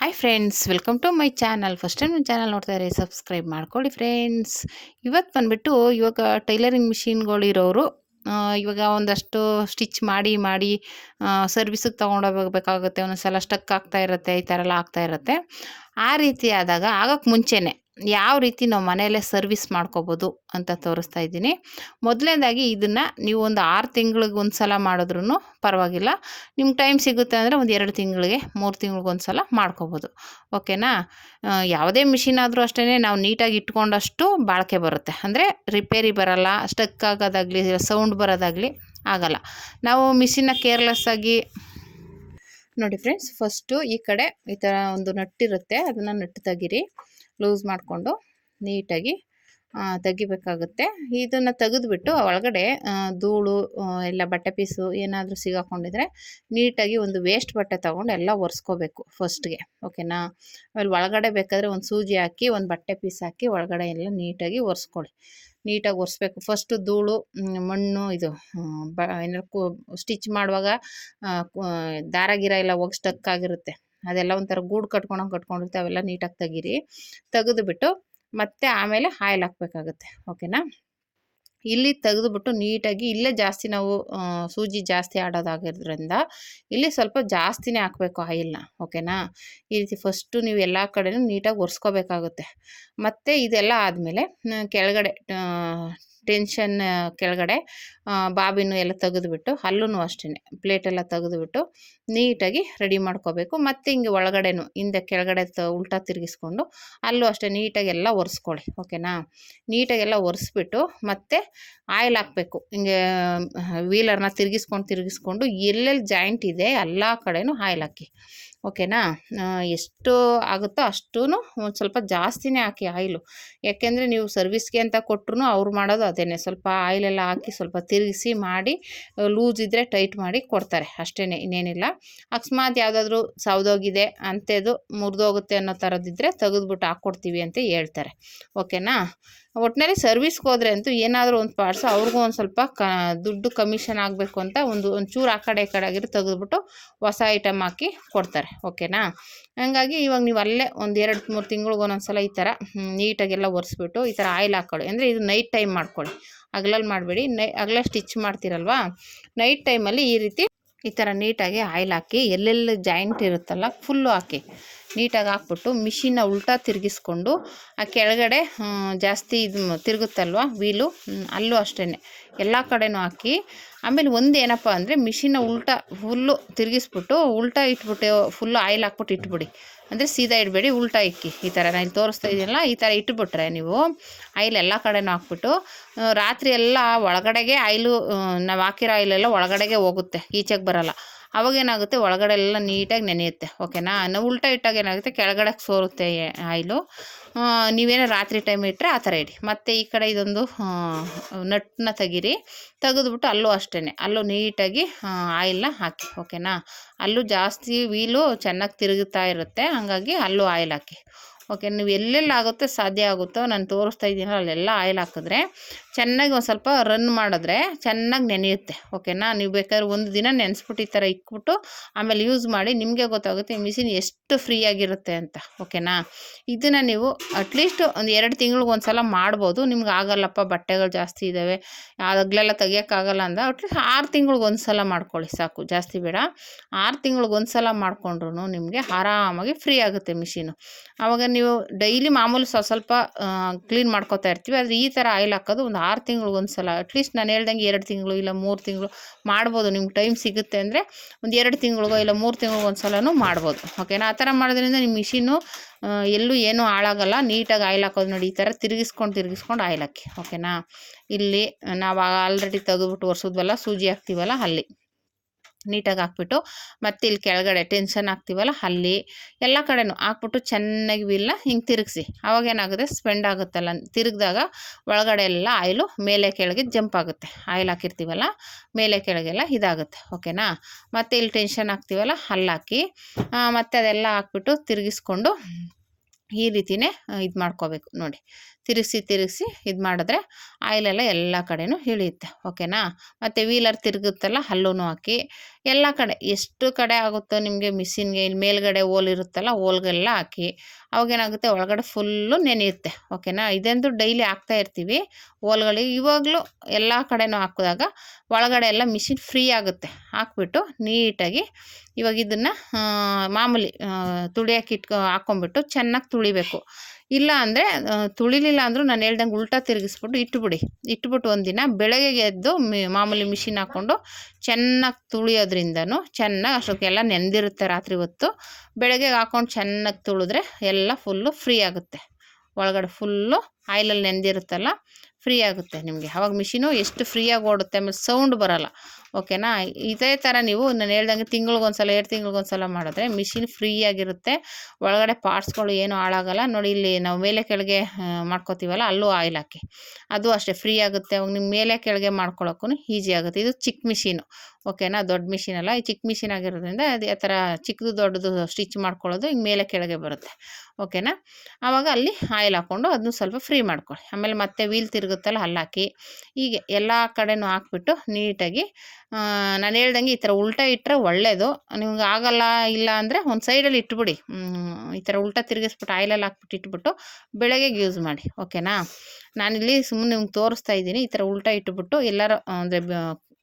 Hi friends, welcome to my channel. First time ನನ್ನ channel ನೋಡ್ತಾ ಇದ್ದಾರೆ, ಸಬ್ಸ್ಕ್ರೈಬ್ ಮಾಡ್ಕೊಳ್ಳಿ ಫ್ರೆಂಡ್ಸ್. ಇವತ್ತು ಬಂದುಬಿಟ್ಟು ಇವಾಗ ಟೈಲರಿಂಗ್ ಮಿಷಿನ್ಗಳಿರೋರು ಇವಾಗ ಒಂದಷ್ಟು ಸ್ಟಿಚ್ ಮಾಡಿ ಸರ್ವಿಸಿಗೆ ತೊಗೊಂಡೋಗ್ಬೇಕಾಗುತ್ತೆ. ಒಂದೊಂದು ಸಲ ಸ್ಟಕ್ ಆಗ್ತಾ ಇರುತ್ತೆ, ಈ ಥರ ಎಲ್ಲ ಆಗ್ತಾ ಇರುತ್ತೆ. ಆ ರೀತಿ ಆದಾಗ ಆಗೋಕ್ಕೆ ಮುಂಚೆನೇ ಯಾವ ರೀತಿ ನಾವು ಮನೆಯಲ್ಲೇ ಸರ್ವಿಸ್ ಮಾಡ್ಕೋಬೋದು ಅಂತ ತೋರಿಸ್ತಾ ಇದ್ದೀನಿ. ಮೊದಲನೇದಾಗಿ ಇದನ್ನು ನೀವು ಒಂದು 6 ತಿಂಗಳಿಗೆ ಒಂದು ಸಲ ಮಾಡಿದ್ರೂ ಪರವಾಗಿಲ್ಲ. ನಿಮ್ಗೆ ಟೈಮ್ ಸಿಗುತ್ತೆ ಅಂದರೆ ಒಂದು 2 ತಿಂಗಳಿಗೆ 3 ತಿಂಗಳಿಗೊಂದು ಸಲ ಮಾಡ್ಕೋಬೋದು. ಓಕೆನಾ. ಯಾವುದೇ ಮಿಷಿನ್ ಆದರೂ ಅಷ್ಟೇ, ನಾವು ನೀಟಾಗಿ ಇಟ್ಕೊಂಡಷ್ಟು ಬಾಳಿಕೆ ಬರುತ್ತೆ. ಅಂದರೆ ರಿಪೇರಿ ಬರಲ್ಲ, ಸ್ಟಕ್ ಆಗೋದಾಗಲಿ ಸೌಂಡ್ ಬರೋದಾಗಲಿ ಆಗಲ್ಲ. ನಾವು ಮಿಷಿನ್ನ ಕೇರ್ಲೆಸ್ಸಾಗಿ ನೋಡಿ ಫ್ರೆಂಡ್ಸ್, ಫಸ್ಟು ಈ ಕಡೆ ಈ ಥರ ಒಂದು ನಟ್ಟಿರುತ್ತೆ, ಅದನ್ನು ನಟ್ಟು ತೆಗೀರಿ. ಲೂಸ್ ಮಾಡಿಕೊಂಡು ನೀಟಾಗಿ ತೆಗಿಬೇಕಾಗುತ್ತೆ. ಇದನ್ನು ತೆಗೆದುಬಿಟ್ಟು ಒಳಗಡೆ ಧೂಳು ಎಲ್ಲ ಬಟ್ಟೆ ಪೀಸು ಏನಾದರೂ ಸಿಗಾಕೊಂಡಿದ್ರೆ ನೀಟಾಗಿ ಒಂದು ವೇಸ್ಟ್ ಬಟ್ಟೆ ತೊಗೊಂಡು ಎಲ್ಲ ಒರೆಸ್ಕೋಬೇಕು ಫಸ್ಟ್ಗೆ. ಓಕೆನಾ. ಆಮೇಲೆ ಒಳಗಡೆ ಬೇಕಾದರೆ ಒಂದು ಸೂಜಿ ಹಾಕಿ ಒಂದು ಬಟ್ಟೆ ಪೀಸ್ ಹಾಕಿ ಒಳಗಡೆ ಎಲ್ಲ ನೀಟಾಗಿ ಒರೆಸ್ಕೊಳ್ಳಿ. ನೀಟಾಗಿ ಒರೆಸ್ಬೇಕು. ಫಸ್ಟು ಧೂಳು, ಮಣ್ಣು, ಇದು ಏನಾದ್ರು ಸ್ಟಿಚ್ ಮಾಡುವಾಗ ದಾರ ಗಿರ ಎಲ್ಲ ಹೋಗಿ ಸ್ಟಕ್ ಆಗಿರುತ್ತೆ, ಅದೆಲ್ಲ ಒಂಥರ ಗೂಡು ಕಟ್ಕೊಂಡಿರುತ್ತೆ, ಅವೆಲ್ಲ ನೀಟಾಗಿ ತೆಗೀರಿ. ತೆಗೆದುಬಿಟ್ಟು ಮತ್ತೆ ಆಮೇಲೆ ಆಯಿಲ್ ಹಾಕಬೇಕಾಗುತ್ತೆ. ಓಕೆನಾ. ಇಲ್ಲಿ ತೆಗೆದುಬಿಟ್ಟು ನೀಟಾಗಿ ಇಲ್ಲೇ ಜಾಸ್ತಿ ನಾವು ಸೂಜಿ ಜಾಸ್ತಿ ಆಡೋದಾಗಿರೋದ್ರಿಂದ ಇಲ್ಲಿ ಸ್ವಲ್ಪ ಜಾಸ್ತಿನೇ ಹಾಕಬೇಕು ಆಯಿಲ್ನ. ಓಕೆನಾ. ಈ ರೀತಿ ಫಸ್ಟು ನೀವು ಎಲ್ಲ ಕಡೆನೂ ನೀಟಾಗಿ ಒರೆಸ್ಕೋಬೇಕಾಗುತ್ತೆ. ಮತ್ತು ಇದೆಲ್ಲ ಆದಮೇಲೆ ಕೆಳಗಡೆ ಟೆನ್ಷನ್ ಕೆಳಗಡೆ ಬಾಬಿನು ಎಲ್ಲ ತೆಗೆದುಬಿಟ್ಟು ಅಲ್ಲೂ ಅಷ್ಟೇ ಪ್ಲೇಟೆಲ್ಲ ತೆಗೆದುಬಿಟ್ಟು ನೀಟಾಗಿ ರೆಡಿ ಮಾಡ್ಕೋಬೇಕು. ಮತ್ತು ಹಿಂಗೆ ಒಳಗಡೆನೂ ಹಿಂದೆ ಕೆಳಗಡೆ ಉಲ್ಟಾ ತಿರುಗಿಸ್ಕೊಂಡು ಅಲ್ಲೂ ಅಷ್ಟೇ ನೀಟಾಗಿ ಎಲ್ಲ ಒರೆಸ್ಕೊಳ್ಳಿ. ಓಕೆನಾ. ನೀಟಾಗೆಲ್ಲ ಒರೆಸ್ಬಿಟ್ಟು ಮತ್ತೆ ಆಯಿಲ್ ಹಾಕಬೇಕು. ಹಿಂಗೆ ವೀಲರ್ನ ತಿರುಗಿಸ್ಕೊಂಡು ಎಲ್ಲೆಲ್ಲಿ ಜಾಯಿಂಟ್ ಇದೆ ಎಲ್ಲ ಕಡೆನೂ ಆಯಿಲ್ ಹಾಕಿ. ಓಕೆನಾ. ಎಷ್ಟು ಆಗುತ್ತೋ ಅಷ್ಟೂ ಒಂದು ಸ್ವಲ್ಪ ಜಾಸ್ತಿನೇ ಹಾಕಿ ಆಯಿಲು. ಯಾಕೆಂದರೆ ನೀವು ಸರ್ವಿಸ್ಗೆ ಅಂತ ಕೊಟ್ಟರು ಅವ್ರು ಮಾಡೋದು ಅದೇ, ಸ್ವಲ್ಪ ಆಯಿಲೆಲ್ಲ ಹಾಕಿ ಸ್ವಲ್ಪ ತಿರುಗಿಸಿ ಮಾಡಿ ಲೂಸ್ ಇದ್ದರೆ ಟೈಟ್ ಮಾಡಿ ಕೊಡ್ತಾರೆ ಅಷ್ಟೇ, ಇನ್ನೇನಿಲ್ಲ. ಅಕಸ್ಮಾತ್ ಯಾವುದಾದ್ರೂ ಸೌದೋಗಿದೆ ಅಂಥದ್ದು ಮುರಿದೋಗುತ್ತೆ ಅನ್ನೋ ಥರದ್ದಿದ್ದರೆ ತೆಗೆದುಬಿಟ್ಟು ಹಾಕ್ಕೊಡ್ತೀವಿ ಅಂತ ಹೇಳ್ತಾರೆ. ಓಕೆನಾ. ಒಟ್ಟಿನಲ್ಲಿ ಸರ್ವಿಸ್ಗೆ ಹೋದರೆ ಅಂತೂ ಏನಾದರೂ ಒಂದು ಪಾರ್ಟ್ಸು ಅವ್ರಿಗೂ ಒಂದು ಸ್ವಲ್ಪ ದುಡ್ಡು ಕಮಿಷನ್ ಆಗಬೇಕು ಅಂತ ಒಂಚೂರು ಆ ಕಡೆ ಈ ಕಡೆ ಆಗಿರೋ ತೆಗೆದುಬಿಟ್ಟು ಹೊಸ ಐಟಮ್ ಹಾಕಿ ಕೊಡ್ತಾರೆ. ಓಕೆನಾ. ಹಂಗಾಗಿ ಇವಾಗ ನೀವು ಅಲ್ಲೇ ಒಂದು 2-3 ತಿಂಗಳಿಗೆ ಒಂದೊಂದು ಸಲ ಈ ಥರ ನೀಟಾಗೆಲ್ಲ ಒರೆಸ್ಬಿಟ್ಟು ಈ ಥರ ಆಯಿಲ್ ಹಾಕ್ಕೊಳ್ಳಿ. ಅಂದರೆ ಇದು ನೈಟ್ ಟೈಮ್ ಮಾಡ್ಕೊಳ್ಳಿ, ಹಗಲಲ್ಲಿ ಮಾಡಬೇಡಿ. ಹಗಲೇ ಸ್ಟಿಚ್ ಮಾಡ್ತೀರಲ್ವಾ, ನೈಟ್ ಟೈಮಲ್ಲಿ ಈ ಥರ ನೀಟಾಗಿ ಆಯಿಲ್ ಹಾಕಿ ಎಲ್ಲೆಲ್ಲಿ ಜಾಯಿಂಟ್ ಇರುತ್ತಲ್ಲ ಫುಲ್ಲು ಹಾಕಿ ನೀಟಾಗಿ ಹಾಕ್ಬಿಟ್ಟು ಮಿಷಿನ್ನ ಉಲ್ಟಾ ತಿರುಗಿಸ್ಕೊಂಡು ಆ ಕೆಳಗಡೆ ಜಾಸ್ತಿ ಇದು ತಿರುಗುತ್ತಲ್ವ ವೀಲು, ಅಲ್ಲೂ ಅಷ್ಟೇ ಎಲ್ಲ ಕಡೆನೂ ಹಾಕಿ. ಆಮೇಲೆ ಒಂದು ಏನಪ್ಪ ಅಂದರೆ ಮಿಷಿನ್ನ ಉಲ್ಟಾ ಫುಲ್ಲು ತಿರುಗಿಸ್ಬಿಟ್ಟು ಉಲ್ಟಾ ಇಟ್ಬಿಟ್ಟು ಫುಲ್ಲು ಆಯಿಲ್ ಹಾಕ್ಬಿಟ್ಟು ಇಟ್ಬಿಡಿ. ಅಂದರೆ ಸೀದಾ ಇಡಬೇಡಿ, ಉಲ್ಟಾ ಇಕ್ಕಿ. ಈ ಥರ ನಾನು ತೋರಿಸ್ತಾ ಇದ್ದೀನಲ್ಲ, ಈ ಥರ ಇಟ್ಬಿಟ್ರೆ ನೀವು ಆಯಿಲ್ ಎಲ್ಲ ಕಡೆನೂ ಹಾಕ್ಬಿಟ್ಟು ರಾತ್ರಿ ಎಲ್ಲ ಒಳಗಡೆಗೆ ಆಯಿಲು, ನಾವು ಹಾಕಿರೋ ಆಯಿಲೆಲ್ಲ ಒಳಗಡೆಗೆ ಹೋಗುತ್ತೆ, ಈಚೆಗೆ ಬರೋಲ್ಲ. ಅವಾಗೇನಾಗುತ್ತೆ, ಒಳಗಡೆ ಎಲ್ಲ ನೀಟಾಗಿ ನೆನೆಯುತ್ತೆ. ಓಕೆನಾ. ನಾವು ಉಲ್ಟಾ ಇಟ್ಟಾಗ ಏನಾಗುತ್ತೆ, ಕೆಳಗಡೆ ಸೋರುತ್ತೆ ಆಯಿಲು. ನೀವೇನೋ ರಾತ್ರಿ ಟೈಮ್ ಇಟ್ಟರೆ ಆ ಥರ ಇಡಿ. ಮತ್ತು ಈ ಕಡೆ ಇದೊಂದು ನಟ್ಟನ್ನ ತೆಗೀರಿ. ತೆಗೆದುಬಿಟ್ಟು ಅಲ್ಲೂ ಅಷ್ಟೇ ಅಲ್ಲೂ ನೀಟಾಗಿ ಆಯಿಲ್ನ ಹಾಕಿ. ಓಕೆನಾ. ಅಲ್ಲೂ ಜಾಸ್ತಿ ವೀಲು ಚೆನ್ನಾಗಿ ತಿರುಗುತ್ತಾ ಇರುತ್ತೆ, ಹಾಗಾಗಿ ಅಲ್ಲೂ ಆಯಿಲ್ ಹಾಕಿ. ಓಕೆ. ನೀವು ಎಲ್ಲೆಲ್ಲಿ ಆಗುತ್ತೋ ಸಾಧ್ಯ ಆಗುತ್ತೋ ನಾನು ತೋರಿಸ್ತಾ ಇದ್ದೀನಲ್ಲ ಅಲ್ಲೆಲ್ಲ ಆಯಿಲ್ ಹಾಕಿದ್ರೆ ಚೆನ್ನಾಗಿ ಒಂದು ಸ್ವಲ್ಪ ರನ್ ಮಾಡಿದ್ರೆ ಚೆನ್ನಾಗಿ ನೆನೆಯುತ್ತೆ. ಓಕೆನಾ. ನೀವು ಬೇಕಾದ್ರೆ ಒಂದು ದಿನ ನೆನೆಸ್ಬಿಟ್ಟು ಈ ಥರ ಇಕ್ಬಿಟ್ಟು ಆಮೇಲೆ ಯೂಸ್ ಮಾಡಿ, ನಿಮಗೆ ಗೊತ್ತಾಗುತ್ತೆ ಈ ಮಿಷಿನ್ ಎಷ್ಟು ಫ್ರೀಯಾಗಿರುತ್ತೆ ಅಂತ. ಓಕೆನಾ. ಇದನ್ನು ನೀವು ಅಟ್ಲೀಸ್ಟ್ ಒಂದು 2 ತಿಂಗಳಿಗೆ ಒಂದು ಸಲ ಮಾಡ್ಬೋದು. ನಿಮ್ಗೆ ಆಗಲ್ಲಪ್ಪ, ಬಟ್ಟೆಗಳು ಜಾಸ್ತಿ ಇದ್ದಾವೆ, ಹಗಲೆಲ್ಲ ತೆಗಿಯೋಕ್ಕಾಗಲ್ಲ ಅಂದ ಅಟ್ಲೀಸ್ಟ್ 6 ತಿಂಗಳಿಗೆ ಒಂದು ಸಲ ಮಾಡ್ಕೊಳ್ಳಿ ಸಾಕು, ಜಾಸ್ತಿ ಬೇಡ. 6 ತಿಂಗಳಿಗೆ ಒಂದು ಸಲ ಮಾಡಿಕೊಂಡ್ರು ನಿಮಗೆ ಆರಾಮಾಗಿ ಫ್ರೀ ಆಗುತ್ತೆ ಮಿಷಿನು. ಆವಾಗ ನೀವು ಡೈಲಿ ಮಾಮೂಲಿ ಸ್ವಲ್ಪ ಕ್ಲೀನ್ ಮಾಡ್ಕೋತಾ ಇರ್ತೀವಿ, ಆದರೆ ಈ ಥರ ಆಯಿಲ್ ಹಾಕೋದು ಒಂದು 6 ತಿಂಗಳಿಗೆ ಒಂದು ಸಲ ಅಟ್ಲೀಸ್ಟ್ ನಾನು ಹೇಳ್ದಂಗೆ 2 ತಿಂಗಳು ಇಲ್ಲ 3 ತಿಂಗಳು ಮಾಡ್ಬೋದು. ನಿಮ್ಗೆ ಟೈಮ್ ಸಿಗುತ್ತೆ ಅಂದರೆ ಒಂದು 2 ತಿಂಗಳಿಗೋ ಇಲ್ಲ 3 ತಿಂಗಳಿಗೆ ಒಂದು ಸಲನೂ ಮಾಡ್ಬೋದು. ಓಕೆನಾ. ಆ ಥರ ಮಾಡೋದ್ರಿಂದ ನಿಮ್ಮ ಮಿಷಿನು ಎಲ್ಲೂ ಏನೂ ಹಾಳಾಗಲ್ಲ. ನೀಟಾಗಿ ಆಯಿಲ್ ಹಾಕೋದು ನೋಡಿ, ಈ ಥರ ತಿರುಗಿಸ್ಕೊಂಡು ಆಯಿಲ್ ಹಾಕಿ. ಓಕೆನಾ. ಇಲ್ಲಿ ನಾವು ಆಲ್ರೆಡಿ ತೆಗೆದುಬಿಟ್ಟು ಒರೆಸೋದ್ವಲ್ಲ, ಸೂಜಿ ಹಾಕ್ತೀವಲ್ಲ ಅಲ್ಲಿ ನೀಟಾಗಿ ಹಾಕ್ಬಿಟ್ಟು ಮತ್ತೆ ಇಲ್ಲಿ ಕೆಳಗಡೆ ಟೆನ್ಷನ್ ಹಾಕ್ತೀವಲ್ಲ ಅಲ್ಲಿ ಎಲ್ಲ ಕಡೆನೂ ಹಾಕ್ಬಿಟ್ಟು ಚೆನ್ನಾಗಿ ವೀಲ್ನ ಹಿಂಗೆ ತಿರುಗಿಸಿ. ಅವಾಗೇನಾಗುತ್ತೆ, ಸ್ಪೆಂಡ್ ಆಗುತ್ತಲ್ಲ, ತಿರುಗಿದಾಗ ಒಳಗಡೆ ಎಲ್ಲ ಆಯಿಲು ಮೇಲೆ ಕೆಳಗೆ ಜಂಪ್ ಆಗುತ್ತೆ. ಆಯಿಲ್ ಹಾಕಿರ್ತೀವಲ್ಲ ಮೇಲೆ ಕೆಳಗೆಲ್ಲ ಇದಾಗುತ್ತೆ. ಓಕೆನಾ. ಮತ್ತು ಇಲ್ಲಿ ಟೆನ್ಷನ್ ಹಾಕ್ತೀವಲ್ಲ ಅಲ್ಲಿ ಹಾಕಿ ಮತ್ತು ಅದೆಲ್ಲ ಹಾಕ್ಬಿಟ್ಟು ತಿರುಗಿಸ್ಕೊಂಡು ಈ ರೀತಿಯೇ ಇದು ಮಾಡ್ಕೋಬೇಕು ನೋಡಿ. ತಿರುಗಿಸಿ ಇದು ಮಾಡಿದ್ರೆ ಆಯಿಲೆಲ್ಲ ಎಲ್ಲ ಕಡೆನೂ ಇಳಿಯುತ್ತೆ. ಓಕೆನಾ. ಮತ್ತು ವೀಲರ್ ತಿರುಗುತ್ತಲ್ಲ ಅಲ್ಲೂ ಹಾಕಿ ಎಲ್ಲ ಕಡೆ ಎಷ್ಟು ಕಡೆ ಆಗುತ್ತೋ ನಿಮಗೆ ಮಿಷಿನ್ಗೆ ಇಲ್ಲಿ ಮೇಲ್ಗಡೆ ಹೋಲ್ ಇರುತ್ತಲ್ಲ ಹೋಲ್ಗೆಲ್ಲ ಹಾಕಿ ಅವಾಗೇನಾಗುತ್ತೆ ಒಳಗಡೆ ಫುಲ್ಲು ನೆನೆಯುತ್ತೆ. ಓಕೆನಾ. ಇದಂತೂ ಡೈಲಿ ಹಾಕ್ತಾ ಇರ್ತೀವಿ ಹೋಲ್ಗಳಿಗೆ. ಇವಾಗಲೂ ಎಲ್ಲ ಕಡೆನೂ ಹಾಕಿದಾಗ ಒಳಗಡೆ ಎಲ್ಲ ಮಿಷಿನ್ ಫ್ರೀ ಆಗುತ್ತೆ. ಹಾಕ್ಬಿಟ್ಟು ನೀಟಾಗಿ ಇವಾಗ ಇದನ್ನು ಮಾಮೂಲಿ ತುಳಿಯೋಕೆ ಹಾಕ್ಕೊಂಬಿಟ್ಟು ಚೆನ್ನಾಗಿ ತುಳಿಬೇಕು. ಇಲ್ಲ ಅಂದರೆ ತುಳಿಲಿಲ್ಲ ಅಂದರೂ ನಾನು ಹೇಳ್ದಂಗೆ ಉಲ್ಟಾ ತಿರುಗಿಸ್ಬಿಟ್ಟು ಇಟ್ಬಿಟ್ಟು ಒಂದಿನ ಬೆಳಗ್ಗೆಗೆ ಎದ್ದು ಮಾಮೂಲಿ ಮಿಷಿನ್ ಹಾಕ್ಕೊಂಡು ಚೆನ್ನಾಗಿ ತುಳಿಯೋದ್ರಿಂದನೂ ಚೆನ್ನಾಗಿ ಅಷ್ಟಕ್ಕೆಲ್ಲ ನೆಂದಿರುತ್ತೆ ರಾತ್ರಿ ಹೊತ್ತು. ಬೆಳಗ್ಗೆಗೆ ಹಾಕ್ಕೊಂಡು ಚೆನ್ನಾಗಿ ತುಳಿದ್ರೆ ಎಲ್ಲ ಫುಲ್ಲು ಫ್ರೀ ಆಗುತ್ತೆ. ಒಳಗಡೆ ಫುಲ್ಲು ಆಯಿಲಲ್ಲಿ ನೆಂದಿರುತ್ತಲ್ಲ ಫ್ರೀ ಆಗುತ್ತೆ ನಿಮಗೆ. ಆವಾಗ ಮಿಷಿನು ಎಷ್ಟು ಫ್ರೀಯಾಗಿ ಓಡುತ್ತೆ. ಆಮೇಲೆ ಸೌಂಡ್ ಬರೋಲ್ಲ. ಓಕೆನಾ. ಇದೇ ಥರ ನೀವು ನಾನು ಹೇಳ್ದಂಗೆ ತಿಂಗಳಿಗೊಂದ್ಸಲ 2 ತಿಂಗಳಿಗೊಂದ್ಸಲ ಮಾಡಿದ್ರೆ ಮಿಷಿನ್ ಫ್ರೀಯಾಗಿರುತ್ತೆ. ಒಳಗಡೆ ಪಾರ್ಟ್ಸ್ಗಳು ಏನೂ ಹಾಳಾಗಲ್ಲ. ನೋಡಿ ಇಲ್ಲಿ ನಾವು ಮೇಲೆ ಕೆಳಗೆ ಮಾಡ್ಕೋತೀವಲ್ಲ ಅಲ್ಲೂ ಆಯಿಲ್ ಹಾಕಿ ಅದು ಅಷ್ಟೇ ಫ್ರೀ ಆಗುತ್ತೆ. ಅವಾಗ ನಿಮ್ಮ ಮೇಲೆ ಕೆಳಗೆ ಮಾಡ್ಕೊಳಕ್ಕೂ ಈಸಿ ಆಗುತ್ತೆ. ಇದು ಚಿಕ್ಕ ಮಿಷಿನು. ಓಕೆನಾ. ದೊಡ್ಡ ಮಿಷಿನ್ ಅಲ್ಲ. ಈ ಚಿಕ್ಕ ಮಿಷಿನ್ ಆಗಿರೋದ್ರಿಂದ ಅದು ಆ ಥರ ಚಿಕ್ಕದು ದೊಡ್ಡದು ಸ್ಟಿಚ್ ಮಾಡ್ಕೊಳ್ಳೋದು ಹಿಂಗೆ ಮೇಲೆ ಕೆಳಗೆ ಬರುತ್ತೆ. ಓಕೆನಾ. ಆವಾಗ ಅಲ್ಲಿ ಆಯಿಲ್ ಹಾಕ್ಕೊಂಡು ಅದನ್ನು ಸ್ವಲ್ಪ ಫ್ರೀ ಮಾಡ್ಕೊಳ್ಳಿ. ಆಮೇಲೆ ಮತ್ತೆ ವೀಲ್ ತಿರುಗುತ್ತಲ್ಲ ಅಲ್ಲಿ ಹಾಕಿ ಹೀಗೆ ಎಲ್ಲ ಕಡೆನೂ ಹಾಕ್ಬಿಟ್ಟು ನೀಟಾಗಿ ನಾನು ಹೇಳ್ದಂಗೆ ಈ ಥರ ಉಲ್ಟಾ ಇಟ್ಟರೆ ಒಳ್ಳೆಯದು. ನಿಮ್ಗೆ ಆಗಲ್ಲ ಇಲ್ಲ ಅಂದರೆ ಒಂದು ಸೈಡಲ್ಲಿ ಇಟ್ಬಿಡಿ. ಈ ಥರ ಉಲ್ಟಾ ತಿರುಗಿಸ್ಬಿಟ್ಟು ಆಯಿಲಲ್ಲಿ ಹಾಕ್ಬಿಟ್ಟು ಇಟ್ಬಿಟ್ಟು ಬೆಳಗ್ಗೆಗೆ ಯೂಸ್ ಮಾಡಿ. ಓಕೆನಾ. ನಾನಿಲ್ಲಿ ಸುಮ್ಮನೆ ನಿಮ್ಗೆ ತೋರಿಸ್ತಾ ಇದ್ದೀನಿ. ಈ ಥರ ಉಲ್ಟಾ ಇಟ್ಬಿಟ್ಟು ಎಲ್ಲರೂ ಅಂದರೆ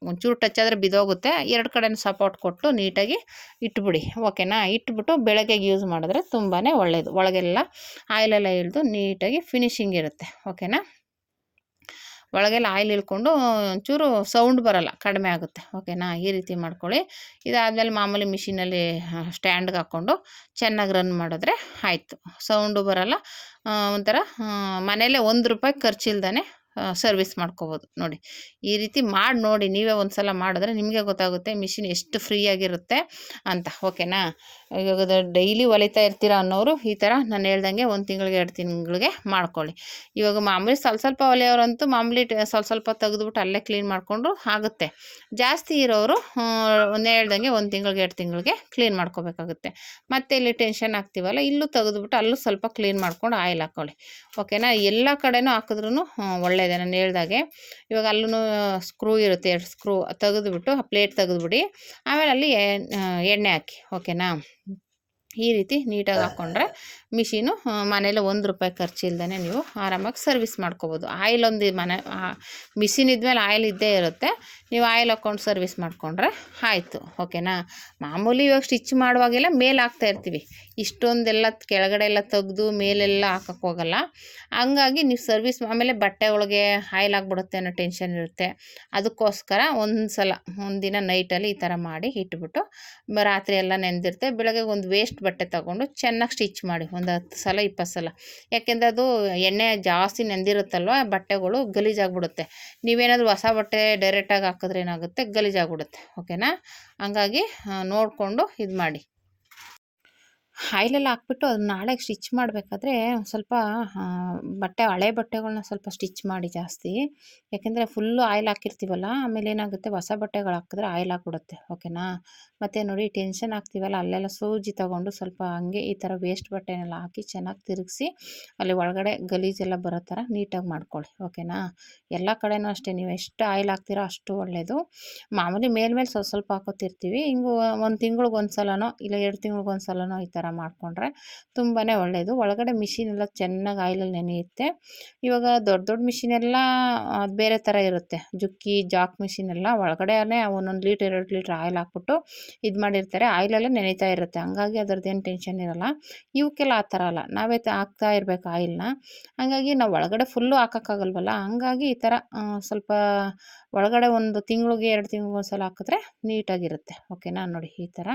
ಒಂಚೂರು ಟಚ್ ಆದರೆ ಬಿದ್ದೋಗುತ್ತೆ. 2 ಕಡೆನೂ ಸಪೋರ್ಟ್ ಕೊಟ್ಟು ನೀಟಾಗಿ ಇಟ್ಬಿಡಿ. ಓಕೆನಾ. ಇಟ್ಬಿಟ್ಟು ಬೆಳಗ್ಗೆಗೆ ಯೂಸ್ ಮಾಡಿದ್ರೆ ತುಂಬಾ ಒಳ್ಳೆಯದು. ಒಳಗೆಲ್ಲ ಆಯಿಲೆಲ್ಲ ಇಳಿದು ನೀಟಾಗಿ ಫಿನಿಶಿಂಗ್ ಇರುತ್ತೆ. ಓಕೆನಾ. ಒಳಗೆಲ್ಲ ಆಯಿಲ್ ಇಳ್ಕೊಂಡು ಒಂಚೂರು ಸೌಂಡ್ ಬರೋಲ್ಲ, ಕಡಿಮೆ ಆಗುತ್ತೆ. ಓಕೆನಾ. ಈ ರೀತಿ ಮಾಡ್ಕೊಳ್ಳಿ. ಇದಾದಮೇಲೆ ಮಾಮೂಲಿ ಮಿಷಿನಲ್ಲಿ ಸ್ಟ್ಯಾಂಡ್ಗೆ ಹಾಕ್ಕೊಂಡು ಚೆನ್ನಾಗಿ ರನ್ ಮಾಡಿದ್ರೆ ಆಯಿತು. ಸೌಂಡು ಬರೋಲ್ಲ. ಒಂಥರ ಮನೇಲೇ ₹1 ಖರ್ಚಿಲ್ದೇ ಸರ್ವಿಸ್ ಮಾಡ್ಕೋಬೋದು. ನೋಡಿ ಈ ರೀತಿ ಮಾಡಿ ನೋಡಿ. ನೀವೇ ಒಂದು ಸಲ ಮಾಡಿದ್ರೆ ನಿಮಗೆ ಗೊತ್ತಾಗುತ್ತೆ ಮಿಷಿನ್ ಎಷ್ಟು ಫ್ರೀಯಾಗಿರುತ್ತೆ ಅಂತ. ಓಕೆನಾ. ಇವಾಗ ಡೈಲಿ ಹೊಲಿತಾ ಇರ್ತೀರ ಅನ್ನೋರು ಈ ಥರ ನಾನು ಹೇಳ್ದಂಗೆ 1 ತಿಂಗಳಿಗೆ 2 ತಿಂಗಳಿಗೆ ಮಾಡ್ಕೊಳ್ಳಿ. ಇವಾಗ ಮಾಮೂಲಿ ಸ್ವಲ್ಪ ಹೊಲಿಯೋರಂತೂ ಮಾಮೂಲಿ ಸ್ವಲ್ಪ ತೆಗೆದುಬಿಟ್ಟು ಅಲ್ಲೇ ಕ್ಲೀನ್ ಮಾಡಿಕೊಂಡ್ರು ಆಗುತ್ತೆ. ಜಾಸ್ತಿ ಇರೋರು ಒಂದು ಹೇಳ್ದಂಗೆ 1 ತಿಂಗಳಿಗೆ 2 ತಿಂಗಳಿಗೆ ಕ್ಲೀನ್ ಮಾಡ್ಕೋಬೇಕಾಗುತ್ತೆ. ಮತ್ತು ಇಲ್ಲಿ ಟೆನ್ಷನ್ ಆಗ್ತೀವಲ್ಲ ಇಲ್ಲೂ ತೆಗೆದುಬಿಟ್ಟು ಅಲ್ಲೂ ಸ್ವಲ್ಪ ಕ್ಲೀನ್ ಮಾಡ್ಕೊಂಡು ಆಯಿಲ್ ಹಾಕ್ಕೊಳ್ಳಿ. ಓಕೆನಾ. ಎಲ್ಲ ಕಡೆನೂ ಹಾಕಿದ್ರೂ ಒಳ್ಳೆಯದೇ. ನಾನು ಹೇಳ್ದಾಗೆ ಇವಾಗ ಅಲ್ಲೂ ಸ್ಕ್ರೂ ಇರುತ್ತೆ 2 ಸ್ಕ್ರೂ ತೆಗೆದುಬಿಟ್ಟು ಆ ಪ್ಲೇಟ್ ತೆಗೆದುಬಿಡಿ. ಆಮೇಲೆ ಅಲ್ಲಿ ಎಣ್ಣೆ ಹಾಕಿ. ಓಕೆನಾ. ಈ ರೀತಿ ನೀಟಾಗಿ ಹಾಕ್ಕೊಂಡ್ರೆ ಮಿಷಿನು ಮನೇಲಿ ₹1 ಖರ್ಚಿಲ್ದೇ ನೀವು ಆರಾಮಾಗಿ ಸರ್ವಿಸ್ ಮಾಡ್ಕೋಬೋದು. ಆಯಿಲ್ ಒಂದು ಮಿಷಿನ್ ಇದ್ಮೇಲೆ ಆಯಿಲ್ ಇದ್ದೇ ಇರುತ್ತೆ. ನೀವು ಆಯಿಲ್ ಹಾಕ್ಕೊಂಡು ಸರ್ವಿಸ್ ಮಾಡಿಕೊಂಡ್ರೆ ಆಯಿತು. ಓಕೆನಾ. ಮಾಮೂಲಿ ಇವಾಗ ಸ್ಟಿಚ್ ಮಾಡುವಾಗೆಲ್ಲ ಮೇಲೆ ಹಾಕ್ತಾ ಇರ್ತೀವಿ. ಇಷ್ಟೊಂದೆಲ್ಲ ಕೆಳಗಡೆ ಎಲ್ಲ ತೆಗೆದು ಮೇಲೆಲ್ಲ ಹಾಕೋಕ್ಕೆ ಹೋಗಲ್ಲ. ಹಂಗಾಗಿ ನೀವು ಸರ್ವಿಸ್ ಆಮೇಲೆ ಬಟ್ಟೆ ಒಳಗೆ ಆಯಿಲ್ ಆಗಿಬಿಡುತ್ತೆ ಅನ್ನೋ ಟೆನ್ಷನ್ ಇರುತ್ತೆ. ಅದಕ್ಕೋಸ್ಕರ ಒಂದಿನ ನೈಟಲ್ಲಿ ಈ ಥರ ಮಾಡಿ ಇಟ್ಬಿಟ್ಟು ರಾತ್ರಿ ಎಲ್ಲ ನೆಂದಿರುತ್ತೆ. ಬೆಳಗ್ಗೆ ಒಂದು ವೇಸ್ಟ್ ಬಟ್ಟೆ ತೊಗೊಂಡು ಚೆನ್ನಾಗಿ ಸ್ಟಿಚ್ ಮಾಡಿ ಒಂದು 10 ಸಲ 20 ಸಲ. ಯಾಕೆಂದರೆ ಅದು ಎಣ್ಣೆ ಜಾಸ್ತಿ ನೆಂದಿರುತ್ತಲ್ವ ಬಟ್ಟೆಗಳು ಗಲೀಜಾಗ್ಬಿಡುತ್ತೆ. ನೀವೇನಾದರೂ ಹೊಸ ಬಟ್ಟೆ ಡೈರೆಕ್ಟಾಗಿ ಹಾಕಿದ್ರೆ ಏನಾಗುತ್ತೆ ಗಲೀಜಾಗ್ಬಿಡುತ್ತೆ. ಓಕೆನಾ. ಹಂಗಾಗಿ ನೋಡಿಕೊಂಡು ಇದು ಮಾಡಿ. ಆಯಿಲೆಲ್ಲ ಹಾಕ್ಬಿಟ್ಟು ಅದನ್ನ ನಾಳೆ ಸ್ಟಿಚ್ ಮಾಡಬೇಕಾದ್ರೆ ಸ್ವಲ್ಪ ಹಳೆ ಬಟ್ಟೆಗಳ್ನ ಸ್ವಲ್ಪ ಸ್ಟಿಚ್ ಮಾಡಿ ಜಾಸ್ತಿ. ಯಾಕೆಂದರೆ ಫುಲ್ಲು ಆಯಿಲ್ ಹಾಕಿರ್ತೀವಲ್ಲ ಆಮೇಲೆ ಏನಾಗುತ್ತೆ ಹೊಸ ಬಟ್ಟೆಗಳು ಹಾಕಿದ್ರೆ ಆಯಿಲ್ ಹಾಕ್ಬಿಡುತ್ತೆ. ಓಕೆನಾ. ಮತ್ತು ನೋಡಿ ಟೆನ್ಷನ್ ಆಗ್ತೀವಲ್ಲ ಅಲ್ಲೆಲ್ಲ ಸೂಜಿ ತೊಗೊಂಡು ಸ್ವಲ್ಪ ಹಂಗೆ ಈ ಥರ ವೇಸ್ಟ್ ಬಟ್ಟೆನೆಲ್ಲ ಹಾಕಿ ಚೆನ್ನಾಗಿ ತಿರುಗಿಸಿ ಅಲ್ಲಿ ಒಳಗಡೆ ಗಲೀಜೆಲ್ಲ ಬರೋ ಥರ ನೀಟಾಗಿ ಮಾಡ್ಕೊಳ್ಳಿ. ಓಕೆನಾ. ಎಲ್ಲ ಕಡೆನೂ ಅಷ್ಟೇ ನೀವು ಎಷ್ಟು ಆಯಿಲ್ ಹಾಕ್ತೀರೋ ಅಷ್ಟು ಒಳ್ಳೆಯದು. ಮಾಮೂಲಿ ಮೇಲ್ಮೇಲೆ ಸ್ವಲ್ಪ ಹಾಕೋತಿರ್ತೀವಿ. ಹಿಂಗೆ 1 ತಿಂಗ್ಳಿಗೆ 1 ಸಲನೋ ಇಲ್ಲ 2 ತಿಂಗ್ಳಿಗೆ 1 ಸಲನೋ ಈ ಥರ ಮಾಡಿಕೊಂಡ್ರೆ ತುಂಬಾ ಒಳ್ಳೆಯದು. ಒಳಗಡೆ ಮಿಷಿನ್ ಎಲ್ಲ ಚೆನ್ನಾಗಿ ಆಯಿಲಲ್ಲಿ ನೆನೆಯುತ್ತೆ. ಇವಾಗ ದೊಡ್ಡ ಮಿಷಿನೆಲ್ಲ ಅದು ಬೇರೆ ಥರ ಇರುತ್ತೆ. ಜಾಕ್ ಮಿಷಿನ್ ಎಲ್ಲ ಒಳಗಡೆನೇ 1 ಲೀಟ್ರ್ 2 ಲೀಟ್ರ್ ಆಯಿಲ್ ಹಾಕ್ಬಿಟ್ಟು ಇದು ಮಾಡಿರ್ತಾರೆ. ಆಯಿಲೆಲ್ಲ ನೆನೀತಾ ಇರುತ್ತೆ. ಹಂಗಾಗಿ ಅದರದ್ದೇನು ಟೆನ್ಷನ್ ಇರೋಲ್ಲ. ಇವಕ್ಕೆಲ್ಲ ಆ ಥರ ಅಲ್ಲ. ನಾವೇ ಹಾಕ್ತಾ ಇರಬೇಕು ಆಯಿಲ್ನ. ಹಂಗಾಗಿ ನಾವು ಒಳಗಡೆ ಫುಲ್ಲು ಹಾಕೋಕ್ಕಾಗಲ್ವಲ್ಲ. ಹಂಗಾಗಿ ಈ ಥರ ಸ್ವಲ್ಪ ಒಳಗಡೆ 1 ತಿಂಗಳಿಗೆ 2 ತಿಂಗಳಿಗೆ ಒಂದು ಸಲ ಹಾಕಿದ್ರೆ ನೀಟಾಗಿರುತ್ತೆ. ಓಕೆನಾ. ನೋಡಿ ಈ ಥರ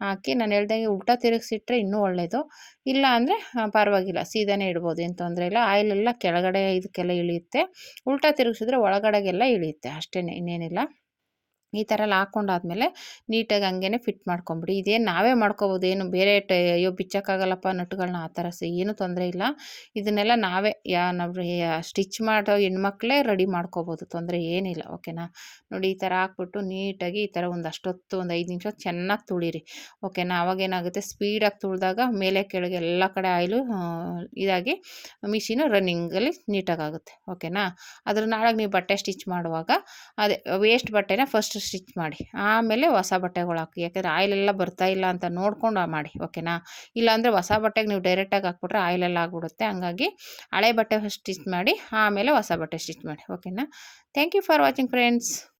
ಹಾಕಿ ನಾನು ಹೇಳ್ದಂಗೆ ಉಲ್ಟಾ ತಿರುಗಿಸಿಟ್ರೆ ಇನ್ನೂ ಒಳ್ಳೆಯದು. ಇಲ್ಲ ಅಂದರೆ ಪರವಾಗಿಲ್ಲ ಸೀದಾನೇ ಇಡ್ಬೋದು, ಏನು ತೊಂದರೆ ಇಲ್ಲ. ಆಯಿಲೆಲ್ಲ ಕೆಳಗಡೆ ಇದಕ್ಕೆಲ್ಲ ಇಳಿಯುತ್ತೆ. ಉಲ್ಟಾ ತಿರುಗಿಸಿದ್ರೆ ಒಳಗಡೆಗೆಲ್ಲ ಇಳಿಯುತ್ತೆ ಅಷ್ಟೇ, ಇನ್ನೇನಿಲ್ಲ. ಈ ಥರ ಎಲ್ಲ ಹಾಕ್ಕೊಂಡಾದ್ಮೇಲೆ ನೀಟಾಗಿ ಹಂಗೇನೆ ಫಿಟ್ ಮಾಡ್ಕೊಂಬಿಡಿ. ಇದೇನು ನಾವೇ ಮಾಡ್ಕೊಬೋದು, ಏನು ಬೇರೆ ಅಯ್ಯೋ ಬಿಚ್ಚಕ್ಕಾಗಲ್ಲಪ್ಪ ನಟ್ಗಳನ್ನ ಆ ಥರ ಏನೂ ತೊಂದರೆ ಇಲ್ಲ. ಇದನ್ನೆಲ್ಲ ನಾವೇ ನಾವು ಸ್ಟಿಚ್ ಮಾಡೋ ಹೆಣ್ಮಕ್ಳೇ ರೆಡಿ ಮಾಡ್ಕೊಬೋದು, ತೊಂದರೆ ಏನಿಲ್ಲ. ಓಕೆನಾ. ನೋಡಿ ಈ ಥರ ಹಾಕ್ಬಿಟ್ಟು ನೀಟಾಗಿ ಈ ಥರ ಒಂದಷ್ಟೊತ್ತು ಒಂದು 5 ನಿಮಿಷ ಚೆನ್ನಾಗಿ ತುಳಿರಿ. ಓಕೆನಾ. ಅವಾಗೇನಾಗುತ್ತೆ, ಸ್ಪೀಡಾಗಿ ತುಳಿದಾಗ ಮೇಲೆ ಕೆಳಗೆ ಎಲ್ಲ ಕಡೆ ಆಯಿಲು ಇದಾಗಿ ಮಿಷಿನು ರನ್ನಿಂಗಲ್ಲಿ ನೀಟಾಗಾಗುತ್ತೆ. ಓಕೆನಾ. ಅದ್ರ ನಾಳಗೆ ನೀವು ಬಟ್ಟೆ ಸ್ಟಿಚ್ ಮಾಡುವಾಗ ಅದೇ ವೇಸ್ಟ್ ಬಟ್ಟೆನ ಫಸ್ಟ್ ಸ್ಟಿಚ್ ಮಾಡಿ, ಆಮೇಲೆ ಹೊಸ ಬಟ್ಟೆಗಳು ಹಾಕಿ. ಯಾಕಂದರೆ ಆಯಿಲೆಲ್ಲ ಬರ್ತಾ ಇಲ್ಲ ಅಂತ ನೋಡ್ಕೊಂಡು ಮಾಡಿ. ಓಕೆನಾ. ಇಲ್ಲಾಂದರೆ ಹೊಸ ಬಟ್ಟೆಗೆ ನೀವು ಡೈರೆಕ್ಟಾಗಿ ಹಾಕ್ಬಿಟ್ರೆ ಆಯಿಲೆಲ್ಲ ಆಗಿಬಿಡುತ್ತೆ. ಹಂಗಾಗಿ ಹಳೆ ಬಟ್ಟೆ ಫಸ್ಟ್ ಸ್ಟಿಚ್ ಮಾಡಿ, ಆಮೇಲೆ ಹೊಸ ಬಟ್ಟೆ ಸ್ಟಿಚ್ ಮಾಡಿ. ಓಕೆನಾ. Thank you for watching friends.